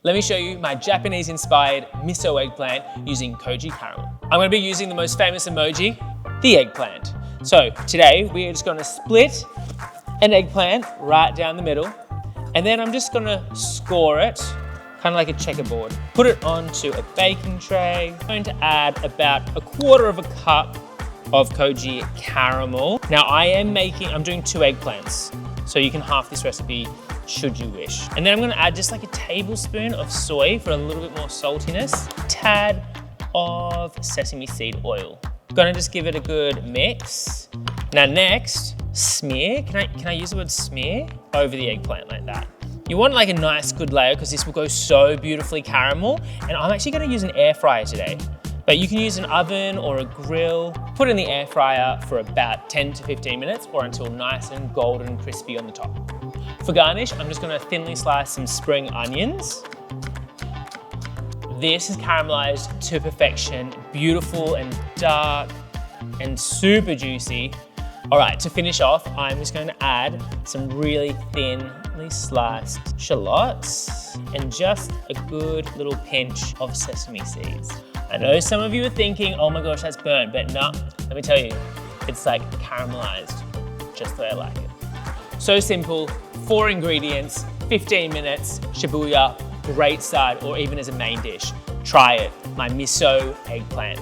Let me show you my Japanese-inspired miso eggplant using Koji Caramel. I'm gonna be using the most famous emoji, the eggplant. So today, we are just gonna split an eggplant right down the middle, and then I'm just gonna score it, kind of like a checkerboard. Put it onto a baking tray. I'm going to add about 1/4 cup of Koji Caramel. Now I'm doing 2 eggplants, so you can half this recipe should you wish. And then I'm gonna add just like a tablespoon of soy for a little bit more saltiness, a tad of sesame seed oil. Gonna just give it a good mix. Now next, smear, can I use the word smear? Over the eggplant like that. You want like a nice good layer because this will go so beautifully caramel. And I'm actually gonna use an air fryer today. But you can use an oven or a grill. Put it in the air fryer for about 10 to 15 minutes or until nice and golden and crispy on the top. For garnish, I'm just gonna thinly slice some spring onions. This is caramelized to perfection, beautiful and dark and super juicy. All right, to finish off, I'm just going to add some really thinly sliced shallots and just a good little pinch of sesame seeds. I know some of you are thinking, oh my gosh, that's burnt, but no, let me tell you, it's like caramelized, just the way I like it. So simple, 4 ingredients, 15 minutes, shibuya, great side, or even as a main dish. Try it, my miso eggplant.